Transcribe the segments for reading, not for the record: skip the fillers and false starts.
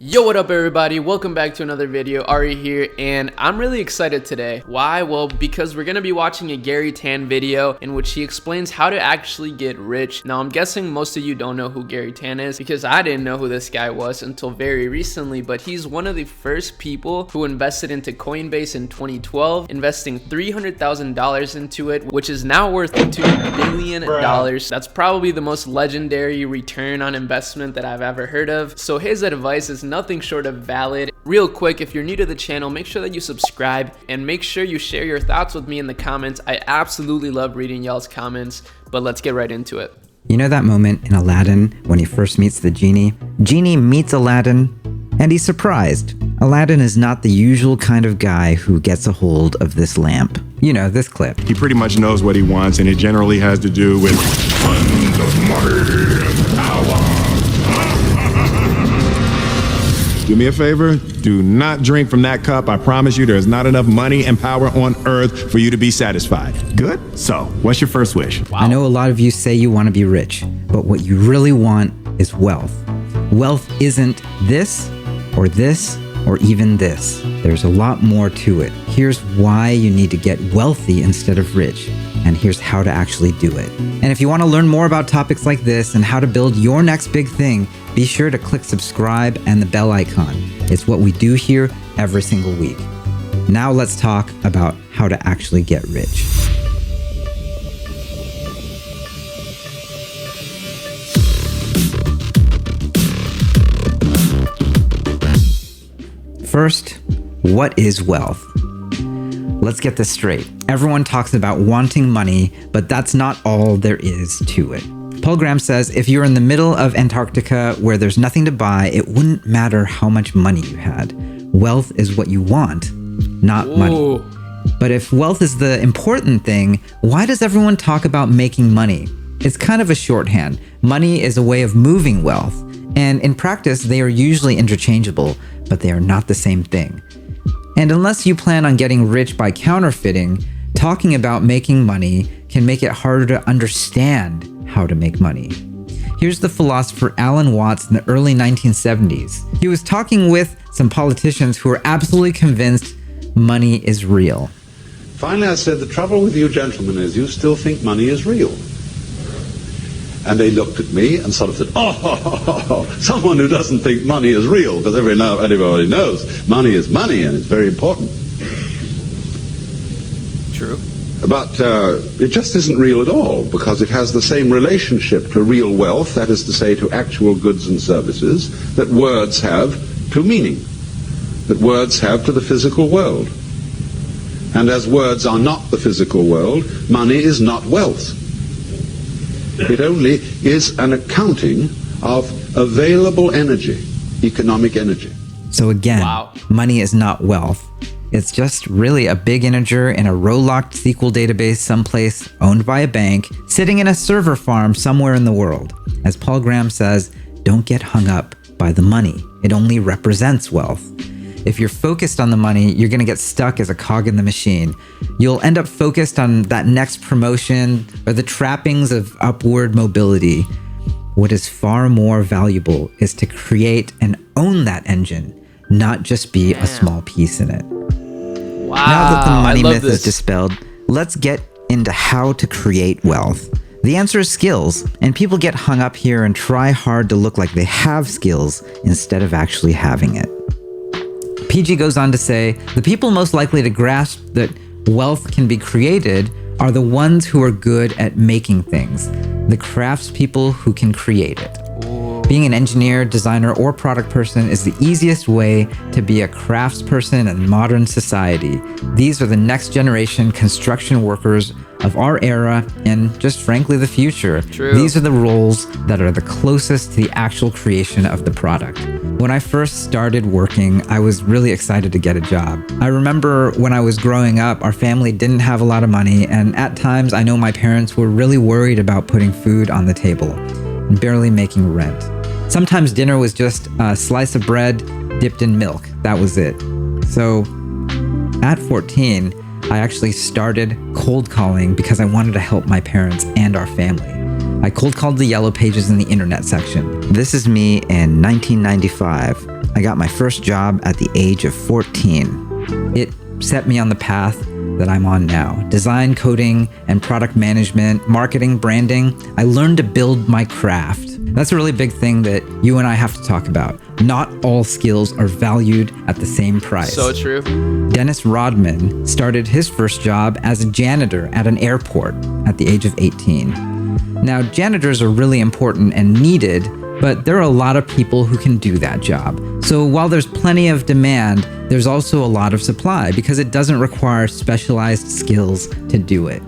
Yo, what up everybody? Welcome back to another video. Arie here, and I'm really excited today. Why? Well, because we're gonna be watching a Garry Tan video in which he explains how to actually get rich. Now, I'm guessing most of you don't know who Garry Tan is because I didn't know who this guy was until very recently, but he's one of the first people who invested into Coinbase in 2012, investing $300,000 into it, which is now worth $2 billion. That's probably the most legendary return on investment that I've ever heard of. So his advice is nothing short of valid. Real quick, if you're new to the channel, make sure that you subscribe and make sure you share your thoughts with me in the comments. I absolutely love reading y'all's comments, but let's get right into it. You know that moment in Aladdin when he first meets the genie? Genie meets Aladdin and he's surprised. Aladdin is not the usual kind of guy who gets a hold of this lamp. You know, this clip. He pretty much knows what he wants, and it generally has to do with tons of money and power. Do me a favor, do not drink from that cup. I promise you there's not enough money and power on earth for you to be satisfied. Good? So, what's your first wish? Wow. I know a lot of you say you want to be rich, but what you really want is wealth. Wealth isn't this or even this. There's a lot more to it. Here's why you need to get wealthy instead of rich, and here's how to actually do it. And if you want to learn more about topics like this and how to build your next big thing, be sure to click subscribe and the bell icon. It's what we do here every single week. Now let's talk about how to actually get rich. First, what is wealth? Let's get this straight. Everyone talks about wanting money, but that's not all there is to it. Paul Graham says if you're in the middle of Antarctica where there's nothing to buy, it wouldn't matter how much money you had. Wealth is what you want, not money. But if wealth is the important thing, why does everyone talk about making money? It's kind of a shorthand. Money is a way of moving wealth, and in practice, they are usually interchangeable, but they are not the same thing. And unless you plan on getting rich by counterfeiting, talking about making money can make it harder to understand how to make money. Here's the philosopher Alan Watts in the early 1970s. He was talking with some politicians who were absolutely convinced money is real. Finally, I said, the trouble with you gentlemen is you still think money is real. And they looked at me and sort of said, oh, someone who doesn't think money is real, because everybody knows money is money and it's very important. True. But it just isn't real at all, because it has the same relationship to real wealth, that is to say to actual goods and services, that words have to meaning, that words have to the physical world. And as words are not the physical world, money is not wealth. It only is an accounting of available energy, economic energy. So again, money is not wealth. It's just really a big integer in a row-locked SQL database someplace owned by a bank, sitting in a server farm somewhere in the world. As Paul Graham says, don't get hung up by the money. It only represents wealth. If you're focused on the money, you're going to get stuck as a cog in the machine. You'll end up focused on that next promotion or the trappings of upward mobility. What is far more valuable is to create and own that engine, not just be a small piece in it. Wow, now that the money myth is dispelled, let's get into how to create wealth. The answer is skills, and people get hung up here and try hard to look like they have skills instead of actually having it. PG goes on to say, the people most likely to grasp that wealth can be created are the ones who are good at making things, the craftspeople who can create it. Being an engineer, designer, or product person is the easiest way to be a craftsperson in modern society. These are the next generation construction workers of our era and just frankly the future. True. These are the roles that are the closest to the actual creation of the product. When I first started working, I was really excited to get a job. I remember when I was growing up, our family didn't have a lot of money, and at times I know my parents were really worried about putting food on the table and barely making rent. Sometimes dinner was just a slice of bread dipped in milk. That was it. So at 14, I actually started cold calling because I wanted to help my parents and our family. I cold called the yellow pages in the internet section. This is me in 1995. I got my first job at the age of 14. It set me on the path that I'm on now. Design, coding, and product management, marketing, branding. I learned to build my craft. That's a really big thing that you and I have to talk about. Not all skills are valued at the same price. So true. Dennis Rodman started his first job as a janitor at an airport at the age of 18. Now, janitors are really important and needed, but there are a lot of people who can do that job. So while there's plenty of demand, there's also a lot of supply because it doesn't require specialized skills to do it.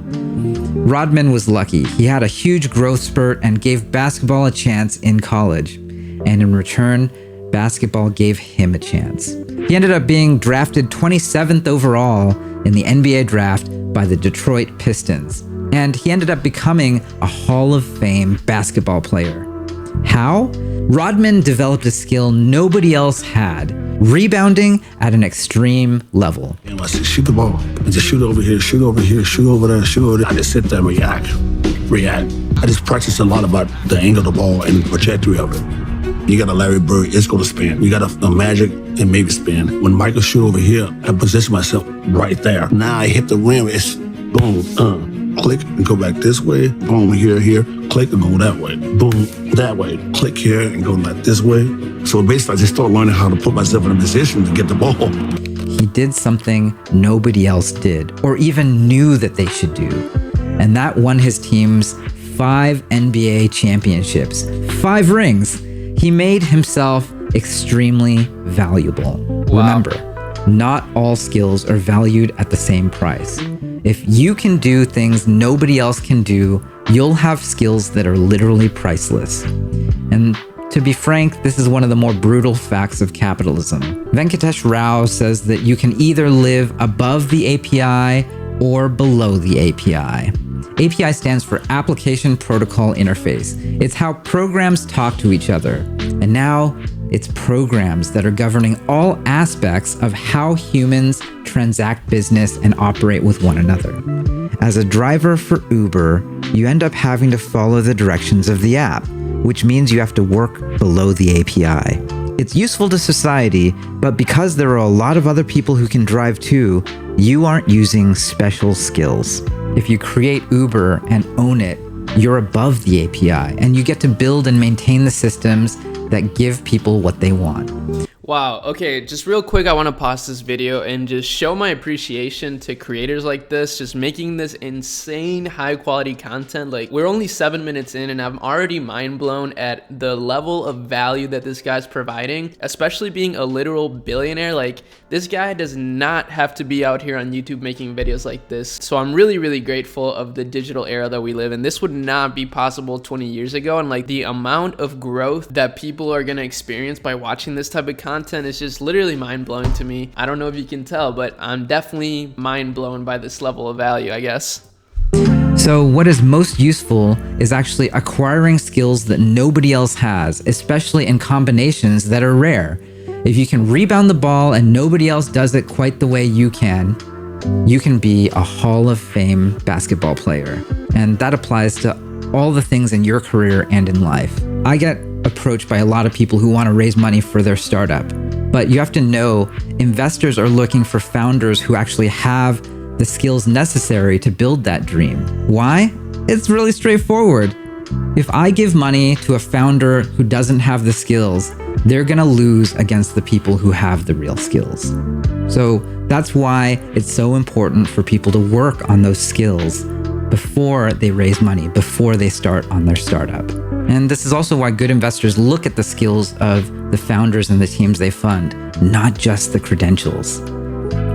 Rodman was lucky. He had a huge growth spurt and gave basketball a chance in college. And in return, basketball gave him a chance. He ended up being drafted 27th overall in the NBA draft by the Detroit Pistons. And he ended up becoming a Hall of Fame basketball player. How? Rodman developed a skill nobody else had, rebounding at an extreme level. I said, shoot the ball. And just shoot over here, shoot over here, shoot over there, shoot over there. I just sit there and react. I just practice a lot about the angle of the ball and the trajectory of it. You got a Larry Bird, it's going to spin. You got a Magic and maybe spin. When Michael shoot over here, I position myself right there. Now I hit the rim, it's boom, click and go back this way. Boom, here, click and go that way. Boom, that way. Click here and go like this way. So basically, I just started learning how to put myself in a position to get the ball. He did something nobody else did or even knew that they should do. And that won his teams 5 NBA championships, 5 rings. He made himself extremely valuable. Wow. Remember, not all skills are valued at the same price. If you can do things nobody else can do, you'll have skills that are literally priceless. And to be frank, this is one of the more brutal facts of capitalism. Venkatesh Rao says that you can either live above the API or below the API. API stands for Application Protocol Interface. It's how programs talk to each other. And now it's programs that are governing all aspects of how humans transact business and operate with one another. As a driver for Uber, you end up having to follow the directions of the app, which means you have to work below the API. It's useful to society, but because there are a lot of other people who can drive too, you aren't using special skills. If you create Uber and own it, you're above the API, and you get to build and maintain the systems that give people what they want. Wow, okay, just real quick, I want to pause this video and just show my appreciation to creators like this, just making this insane high quality content. Like, we're only 7 minutes in and I'm already mind blown at the level of value that this guy's providing, especially being a literal billionaire. Like, this guy does not have to be out here on YouTube making videos like this. So I'm really, really grateful of the digital era that we live in. This would not be possible 20 years ago. And like the amount of growth that people are going to experience by watching this type of content is just literally mind-blowing to me. I don't know if you can tell, but I'm definitely mind-blown by this level of value, I guess. So what is most useful is actually acquiring skills that nobody else has, especially in combinations that are rare. If you can rebound the ball and nobody else does it quite the way you can be a Hall of Fame basketball player. And that applies to all the things in your career and in life. I get approached by a lot of people who want to raise money for their startup. But you have to know, investors are looking for founders who actually have the skills necessary to build that dream. Why? It's really straightforward. If I give money to a founder who doesn't have the skills, they're gonna lose against the people who have the real skills. So that's why it's so important for people to work on those skills before they raise money, before they start on their startup. And this is also why good investors look at the skills of the founders and the teams they fund, not just the credentials.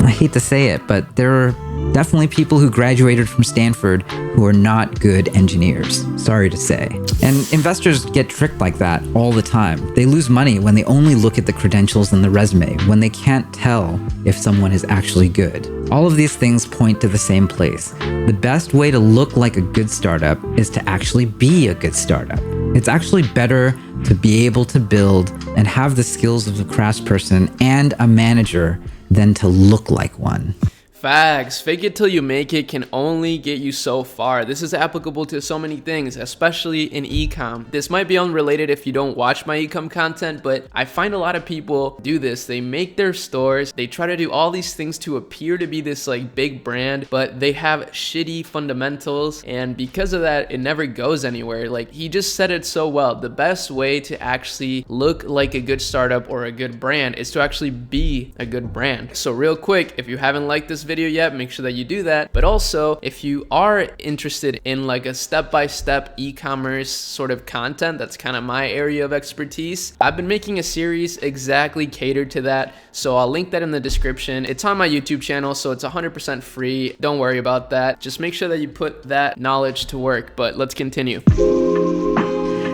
I hate to say it, but there are definitely people who graduated from Stanford who are not good engineers. Sorry to say. And investors get tricked like that all the time. They lose money when they only look at the credentials and the resume, when they can't tell if someone is actually good. All of these things point to the same place. The best way to look like a good startup is to actually be a good startup. It's actually better to be able to build and have the skills of a craftsperson and a manager than to look like one. Facts. Fake it till you make it can only get you so far. This is applicable to so many things, especially in e-com. This might be unrelated if you don't watch my e-com content, but I find a lot of people do this. They make their stores, they try to do all these things to appear to be this like big brand, but they have shitty fundamentals, and because of that, it never goes anywhere. Like, he just said it so well. The best way to actually look like a good startup or a good brand is to actually be a good brand. So real quick, if you haven't liked this video yet, make sure that you do that. But also, if you are interested in like a step-by-step e-commerce sort of content, that's kind of my area of expertise, I've been making a series exactly catered to that, so I'll link that in the description. It's on my YouTube channel, so it's 100% free. Don't worry about that. Just make sure that you put that knowledge to work. But let's continue.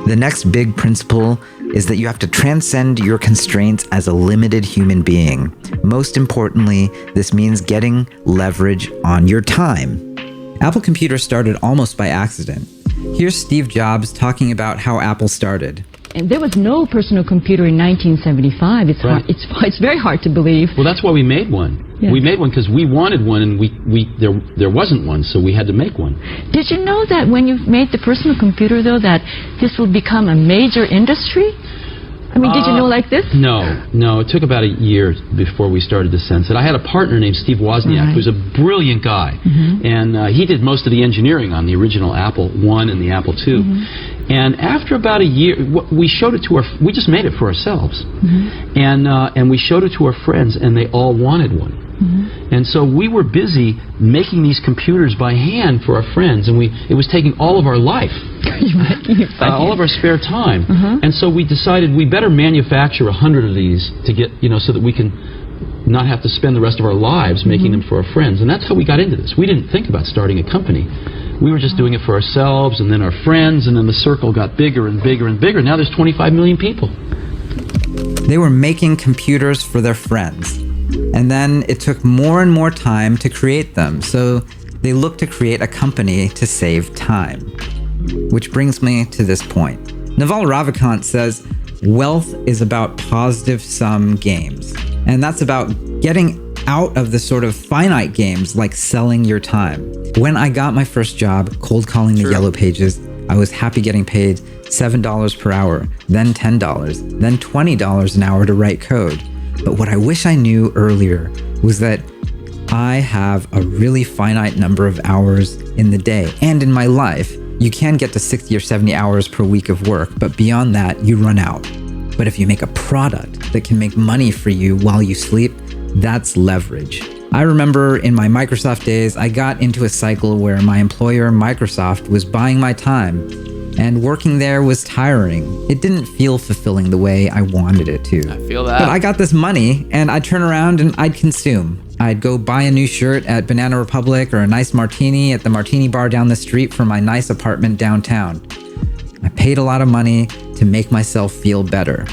The next big principle is that you have to transcend your constraints as a limited human being. Most importantly, this means getting leverage on your time. Apple Computers started almost by accident. Here's Steve Jobs talking about how Apple started. And there was no personal computer in 1975. It's Right. hard, it's very hard to believe. Well, that's why we made one. Yeah. We made one because we wanted one, and there wasn't one, so we had to make one. Did you know that when you made the personal computer, though, that this will become a major industry? I mean, did you know like this? No. It took about a year before we started to sense it. I had a partner named Steve Wozniak, Right. who's a brilliant guy, and he did most of the engineering on the original Apple I and the Apple II. And after about a year, we showed it to we just made it for ourselves, and we showed it to our friends, and they all wanted one. And so we were busy making these computers by hand for our friends, and it was taking all of our life, all of our spare time. And so we decided we better manufacture 100 of these to get, so that we can not have to spend the rest of our lives making them for our friends. And that's how we got into this. We didn't think about starting a company. We were just doing it for ourselves, and then our friends, and then the circle got bigger and bigger and bigger. Now there's 25 million people. They were making computers for their friends. And then it took more and more time to create them, so they looked to create a company to save time. Which brings me to this point. Naval Ravikant says, wealth is about positive-sum games. And that's about getting out of the sort of finite games like selling your time. When I got my first job, cold calling the Yellow Pages, I was happy getting paid $7 per hour, then $10, then $20 an hour to write code. But what I wish I knew earlier was that I have a really finite number of hours in the day and in my life. You can get to 60 or 70 hours per week of work, but beyond that, you run out. But if you make a product that can make money for you while you sleep, that's leverage. I remember in my Microsoft days, I got into a cycle where my employer, Microsoft, was buying my time, and working there was tiring. It didn't feel fulfilling the way I wanted it to. I feel that. But I got this money, and I'd turn around and I'd consume. I'd go buy a new shirt at Banana Republic or a nice martini at the martini bar down the street from my nice apartment downtown. I paid a lot of money to make myself feel better.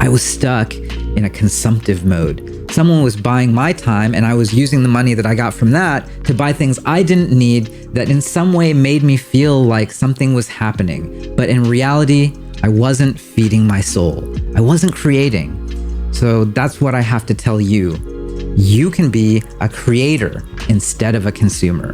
I was stuck in a consumptive mode. Someone was buying my time, and I was using the money that I got from that to buy things I didn't need that in some way made me feel like something was happening. But in reality, I wasn't feeding my soul. I wasn't creating. So that's what I have to tell you. You can be a creator instead of a consumer.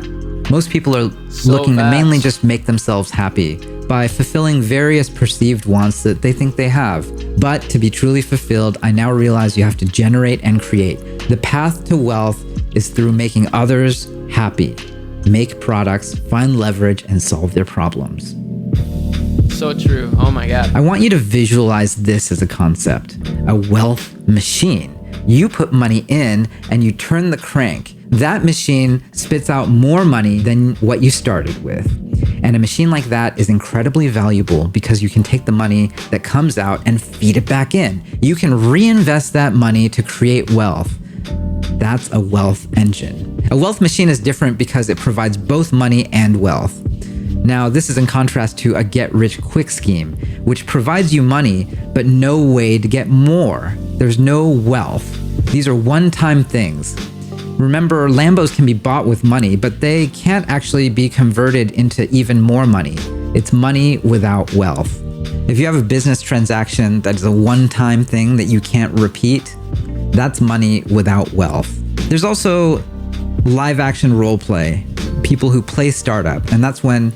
Most people are looking to mainly just make themselves happy by fulfilling various perceived wants that they think they have. But to be truly fulfilled, I now realize you have to generate and create. The path to wealth is through making others happy. Make products, find leverage, and solve their problems. So true. Oh my God. I want you to visualize this as a concept, a wealth machine. You put money in and you turn the crank. That machine spits out more money than what you started with. And a machine like that is incredibly valuable because you can take the money that comes out and feed it back in. You can reinvest that money to create wealth. That's a wealth engine. A wealth machine is different because it provides both money and wealth. Now, this is in contrast to a get-rich-quick scheme, which provides you money, but no way to get more. There's no wealth. These are one-time things. Remember, Lambos can be bought with money, but they can't actually be converted into even more money. It's money without wealth. If you have a business transaction that is a one-time thing that you can't repeat, that's money without wealth. There's also live action role play, people who play startup, and that's when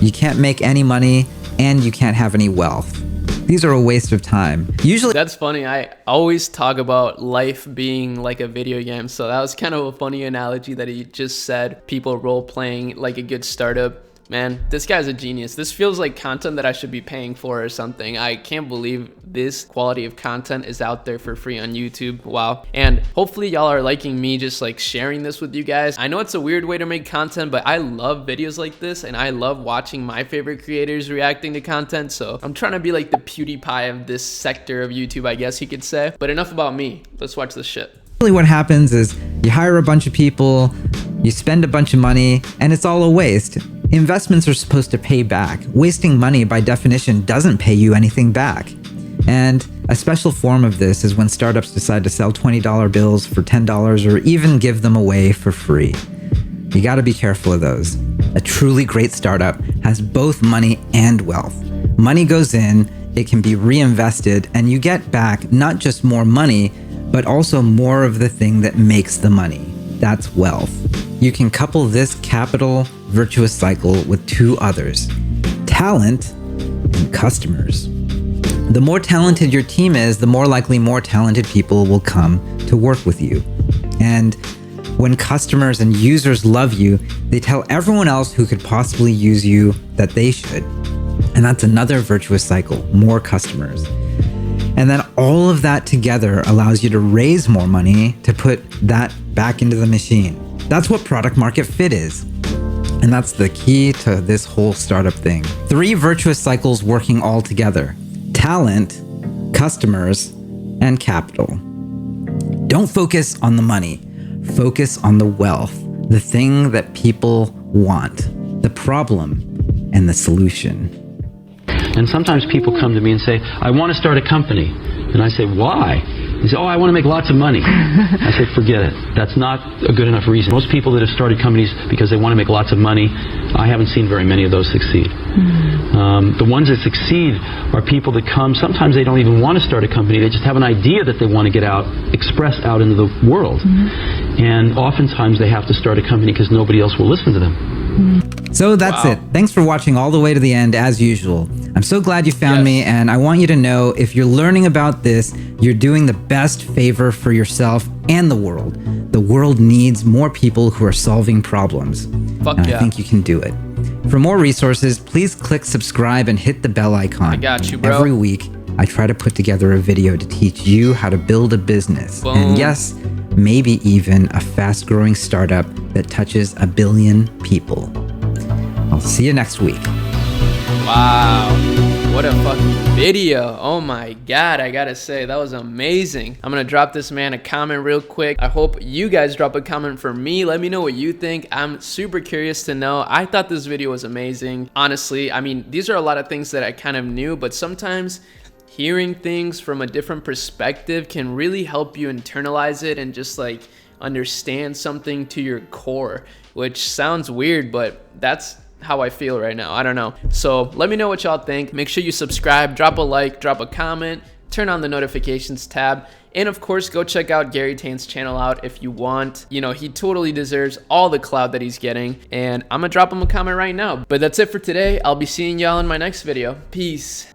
you can't make any money and you can't have any wealth. These are a waste of time. Usually That's funny. I always talk about life being like a video game. So that was kind of a funny analogy that he just said. People role playing like a good startup. Man, this guy's a genius. This feels like content that I should be paying for or something. I can't believe this quality of content is out there for free on YouTube. Wow. And hopefully y'all are liking me just like sharing this with you guys. I know it's a weird way to make content, but I love videos like this and I love watching my favorite creators reacting to content. So I'm trying to be like the PewDiePie of this sector of YouTube, I guess you could say. But enough about me. Let's watch this shit. what happens is you hire a bunch of people, you spend a bunch of money, and it's all a waste. Investments are supposed to pay back. Wasting money by definition doesn't pay you anything back. And a special form of this is when startups decide to sell $20 bills for $10 or even give them away for free. You gotta be careful of those. A truly great startup has both money and wealth. Money goes in, it can be reinvested, and you get back not just more money, but also more of the thing that makes the money. That's wealth. You can couple this capital virtuous cycle with two others: talent and customers. The more talented your team is, the more likely more talented people will come to work with you. And when customers and users love you, they tell everyone else who could possibly use you that they should. And that's another virtuous cycle, more customers. And then all of that together allows you to raise more money to put that back into the machine. That's what product market fit is. And that's the key to this whole startup thing. 3 virtuous cycles working all together: talent, customers, and capital. Don't focus on the money. Focus on the wealth, the thing that people want, the problem, and the solution. And sometimes people come to me and say, I want to start a company. And I say, why? They say, oh, I want to make lots of money. I say, forget it. That's not a good enough reason. Most people that have started companies because they want to make lots of money, I haven't seen very many of those succeed. The ones that succeed are people that come, sometimes they don't even want to start a company, they just have an idea that they want to get out, express out into the world. And oftentimes they have to start a company because nobody else will listen to them. So that's it. Thanks for watching all the way to the end as usual. I'm so glad you found me, and I want you to know if you're learning about this, you're doing the best favor for yourself and the world. The world needs more people who are solving problems. I think you can do it. For more resources, please click subscribe and hit the bell icon. I got you, bro. Every week, I try to put together a video to teach you how to build a business. Boom. And yes, maybe even a fast-growing startup that touches 1 billion people. I'll see you next week. Wow, what a fucking video. Oh my god, I gotta say, that was amazing. I'm gonna drop this man a comment real quick. I hope you guys drop a comment for me. Let me know what you think. I'm super curious to know. I thought this video was amazing. Honestly, I mean, these are a lot of things that I kind of knew, but sometimes hearing things from a different perspective can really help you internalize it and just like understand something to your core, which sounds weird, but that's how I feel right now. I don't know. So let me know what y'all think. Make sure you subscribe, drop a like, drop a comment, turn on the notifications tab, and of course go check out Gary Tane's channel out if you want. You know, he totally deserves all the clout that he's getting, and I'm gonna drop him a comment right now. But that's it for today. I'll be seeing y'all in my next video. Peace.